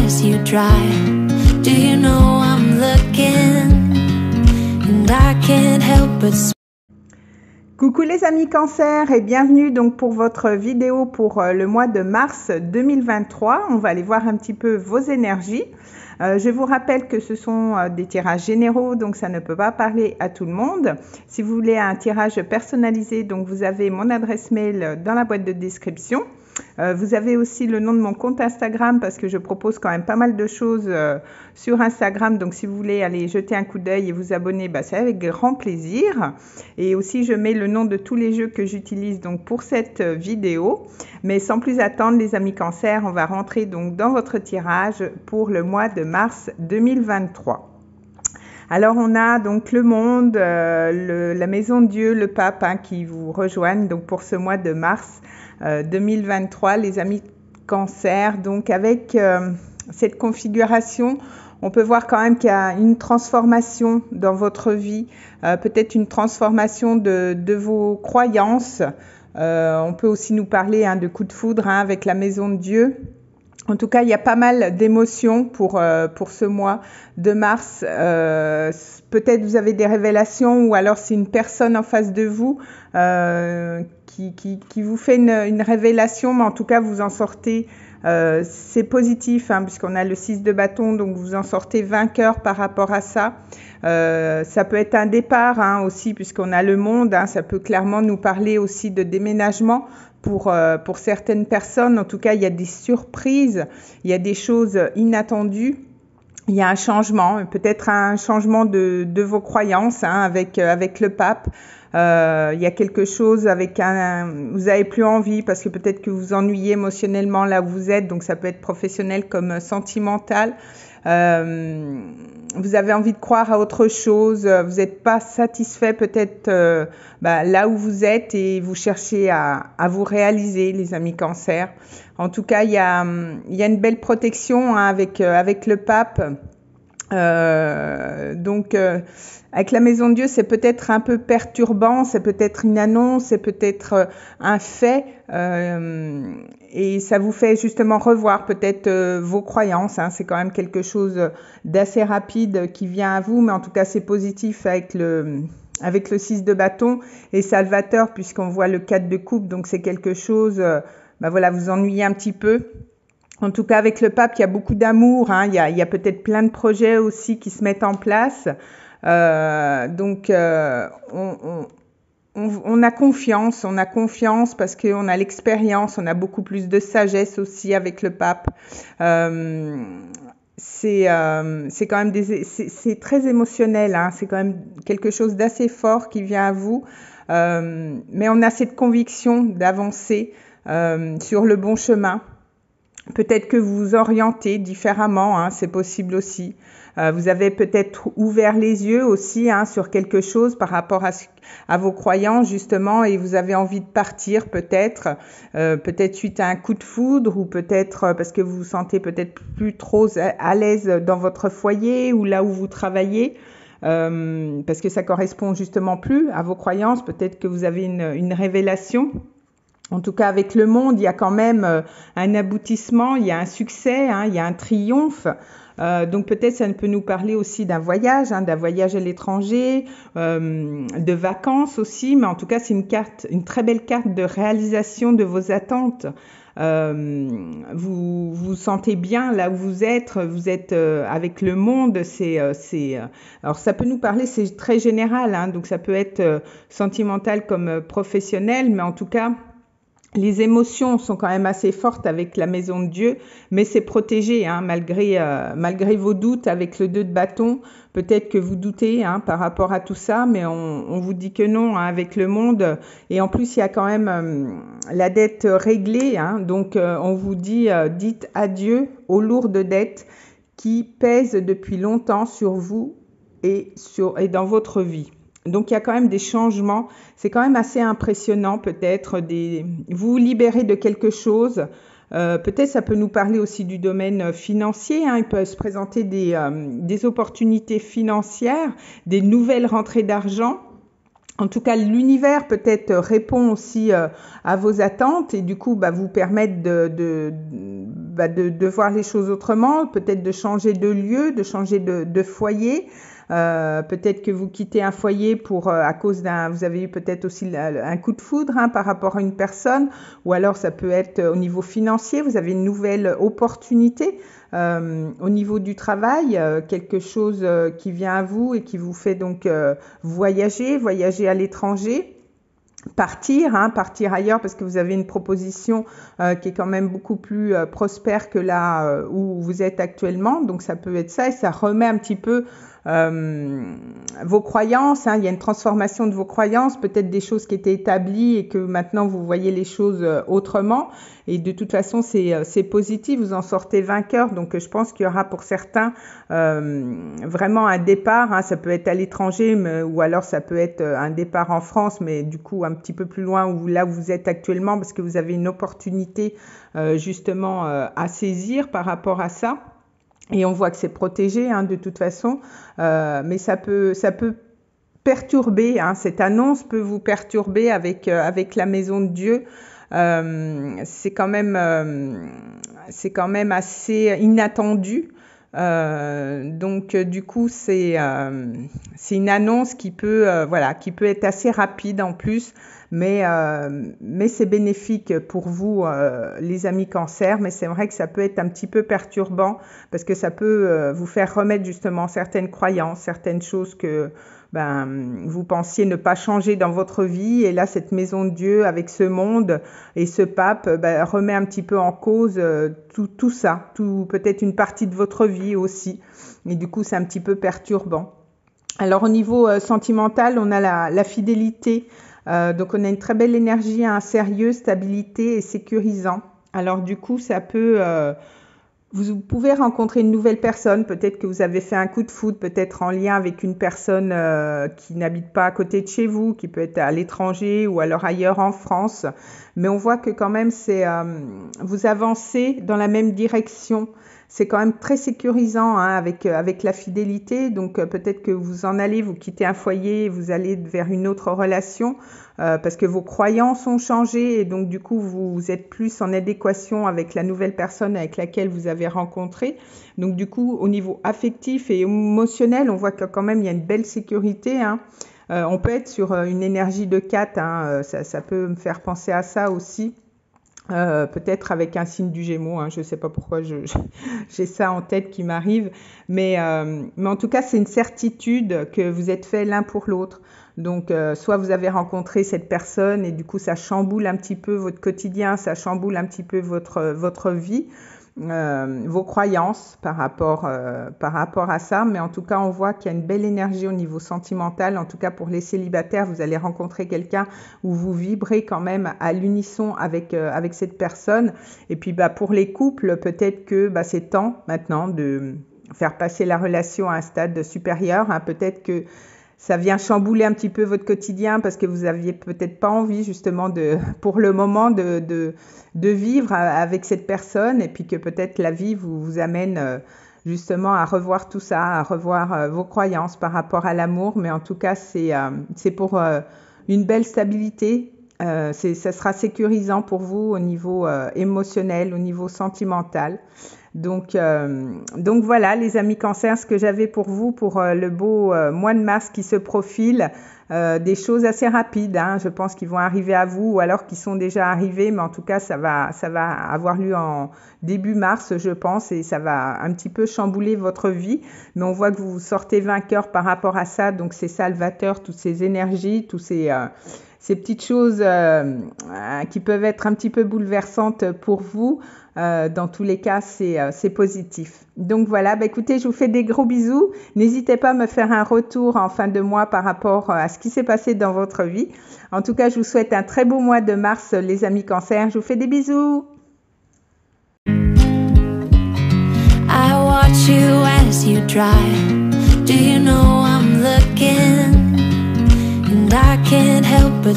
tears you dry. Do you know I'm looking and I can't help but Coucou les amis Cancer et bienvenue donc pour votre vidéo pour le mois de mars 2023. On va aller voir un petit peu vos énergies. Je vous rappelle que ce sont des tirages généraux, donc ça ne peut pas parler à tout le monde. Si vous voulez un tirage personnalisé, donc vous avez mon adresse mail dans la boîte de description. Vous avez aussi le nom de mon compte Instagram parce que je propose quand même pas mal de choses sur Instagram. Donc si vous voulez aller jeter un coup d'œil et vous abonner, c'est avec grand plaisir. Et aussi je mets le nom de tous les jeux que j'utilise donc pour cette vidéo. Mais sans plus attendre les amis Cancer, on va rentrer donc dans votre tirage pour le mois de mars 2023. Alors on a donc le monde, la maison de Dieu, le pape qui vous rejoignent donc pour ce mois de mars 2023 les amis Cancer. Donc avec cette configuration, on peut voir quand même qu'il y a une transformation dans votre vie, peut-être une transformation de vos croyances. On peut aussi nous parler de coup de foudre avec la maison de Dieu. En tout cas, il y a pas mal d'émotions pour ce mois de mars. Peut-être vous avez des révélations ou alors c'est une personne en face de vous qui vous fait une révélation, mais en tout cas, vous en sortez. C'est positif puisqu'on a le 6 de bâton, donc vous en sortez vainqueur par rapport à ça. Ça peut être un départ aussi puisqu'on a le monde. Ça peut clairement nous parler aussi de déménagement. Pour certaines personnes, en tout cas, il y a des surprises, il y a des choses inattendues, il y a un changement, peut-être un changement de vos croyances avec le pape. Il y a quelque chose avec vous avez plus envie parce que peut-être que vous ennuyez émotionnellement là où vous êtes, donc ça peut être professionnel comme sentimental. Vous avez envie de croire à autre chose, vous n'êtes pas satisfait peut-être là où vous êtes et vous cherchez à vous réaliser les amis Cancer. En tout cas, il y a une belle protection avec le pape. Avec la maison de Dieu, c'est peut-être un peu perturbant, c'est peut-être une annonce, c'est peut-être un fait, et ça vous fait justement revoir peut-être vos croyances. C'est quand même quelque chose d'assez rapide qui vient à vous, mais en tout cas c'est positif avec le 6 de bâton et salvateur puisqu'on voit le 4 de coupe, donc c'est quelque chose, vous ennuyez un petit peu. En tout cas avec le pape, il y a beaucoup d'amour, il y a peut-être plein de projets aussi qui se mettent en place. On a confiance parce qu'on a l'expérience, on a beaucoup plus de sagesse aussi avec le pape. C'est quand même c'est très émotionnel, c'est quand même quelque chose d'assez fort qui vient à vous, mais on a cette conviction d'avancer sur le bon chemin. Peut-être que vous vous orientez différemment, c'est possible aussi. Vous avez peut-être ouvert les yeux aussi sur quelque chose par rapport à vos croyances justement, et vous avez envie de partir peut-être suite à un coup de foudre, ou peut-être parce que vous vous sentez peut-être plus trop à l'aise dans votre foyer ou là où vous travaillez. Parce que ça correspond justement plus à vos croyances. Peut-être que vous avez une révélation. En tout cas, avec le monde, il y a quand même un aboutissement, il y a un succès, il y a un triomphe. Donc peut-être ça peut nous parler aussi d'un voyage à l'étranger, de vacances aussi. Mais en tout cas, c'est une très belle carte de réalisation de vos attentes. Vous vous sentez bien là où vous êtes avec le monde. Alors ça peut nous parler, c'est très général, donc ça peut être sentimental comme professionnel, mais en tout cas, les émotions sont quand même assez fortes avec la maison de Dieu, mais c'est protégé malgré vos doutes avec le 2 de bâton. Peut-être que vous doutez par rapport à tout ça, mais on vous dit que non avec le monde. Et en plus, il y a quand même la dette réglée. Donc, on vous dit, dites adieu aux lourdes dettes qui pèsent depuis longtemps sur vous et dans votre vie. Donc, il y a quand même des changements. C'est quand même assez impressionnant, peut-être. Vous vous libérez de quelque chose. Peut-être ça peut nous parler aussi du domaine financier. Il peut se présenter des opportunités financières, des nouvelles rentrées d'argent. En tout cas, l'univers peut-être répond aussi à vos attentes et du coup, vous permettre de voir les choses autrement, peut-être de changer de lieu, de changer de foyer. Peut-être que vous quittez un foyer pour à cause vous avez eu peut-être aussi un coup de foudre par rapport à une personne, ou alors ça peut être au niveau financier, vous avez une nouvelle opportunité au niveau du travail, quelque chose qui vient à vous et qui vous fait donc voyager à l'étranger. Partir ailleurs parce que vous avez une proposition qui est quand même beaucoup plus prospère que là où vous êtes actuellement. Donc ça peut être ça et ça remet un petit peu vos croyances. Il y a une transformation de vos croyances, peut-être des choses qui étaient établies et que maintenant vous voyez les choses autrement. Et de toute façon, c'est positif, vous en sortez vainqueur. Donc je pense qu'il y aura pour certains vraiment un départ. Ça peut être à l'étranger ou alors ça peut être un départ en France, mais du coup un petit peu plus loin là où vous êtes actuellement parce que vous avez une opportunité justement à saisir par rapport à ça. Et on voit que c'est protégé de toute façon, mais ça peut perturber. Cette annonce peut vous perturber avec la maison de Dieu. C'est quand même assez inattendu. Donc du coup c'est une annonce qui peut être assez rapide en plus, mais c'est bénéfique pour vous les amis Cancer, mais c'est vrai que ça peut être un petit peu perturbant parce que ça peut vous faire remettre justement certaines croyances, certaines choses que vous pensiez ne pas changer dans votre vie, et là cette maison de Dieu avec ce monde et ce pape remet un petit peu en cause tout ça, peut-être une partie de votre vie aussi, et du coup c'est un petit peu perturbant. Alors au niveau sentimental, on a la fidélité, donc on a une très belle énergie, sérieux, stabilité et sécurisant. Alors du coup ça peut vous pouvez rencontrer une nouvelle personne, peut-être que vous avez fait un coup de foudre, peut-être en lien avec une personne qui n'habite pas à côté de chez vous, qui peut être à l'étranger ou alors ailleurs en France. Mais on voit que quand même vous avancez dans la même direction. C'est quand même très sécurisant avec la fidélité. Donc peut-être que vous quittez un foyer et vous allez vers une autre relation parce que vos croyances ont changé et donc du coup vous êtes plus en adéquation avec la nouvelle personne avec laquelle vous avez rencontré. Donc du coup au niveau affectif et émotionnel, on voit que quand même il y a une belle sécurité. On peut être sur une énergie de 4, ça peut me faire penser à ça aussi. Peut-être avec un signe du Gémeaux, je ne sais pas pourquoi j'ai ça en tête qui m'arrive, mais en tout cas c'est une certitude que vous êtes faits l'un pour l'autre. Donc soit vous avez rencontré cette personne et du coup ça chamboule un petit peu votre quotidien, ça chamboule un petit peu votre vie, vos croyances par rapport à ça, mais en tout cas on voit qu'il y a une belle énergie au niveau sentimental. En tout cas pour les célibataires, vous allez rencontrer quelqu'un où vous vibrez quand même à l'unisson avec cette personne. Et puis pour les couples, peut-être que c'est temps maintenant de faire passer la relation à un stade supérieur. Peut-être que ça vient chambouler un petit peu votre quotidien parce que vous aviez peut-être pas envie justement pour le moment de vivre avec cette personne, et puis que peut-être la vie vous amène justement à revoir tout ça, à revoir vos croyances par rapport à l'amour. Mais en tout cas c'est pour une belle stabilité. Ça sera sécurisant pour vous au niveau émotionnel, au niveau sentimental. Donc voilà les amis Cancer, ce que j'avais pour vous pour le beau mois de mars qui se profile. Des choses assez rapides, je pense qu'ils vont arriver à vous ou alors qu'ils sont déjà arrivés, mais en tout cas ça va avoir lieu en début mars je pense, et ça va un petit peu chambouler votre vie, mais on voit que vous sortez vainqueur par rapport à ça. Donc c'est salvateur, toutes ces énergies, tous ces petites choses qui peuvent être un petit peu bouleversantes pour vous. Dans tous les cas, c'est positif. Donc voilà, écoutez, je vous fais des gros bisous. N'hésitez pas à me faire un retour en fin de mois par rapport à ce qui s'est passé dans votre vie. En tout cas, je vous souhaite un très beau mois de mars, les amis Cancer. Je vous fais des bisous. I watch you as you drive. Do you know I'm looking? And I can't help but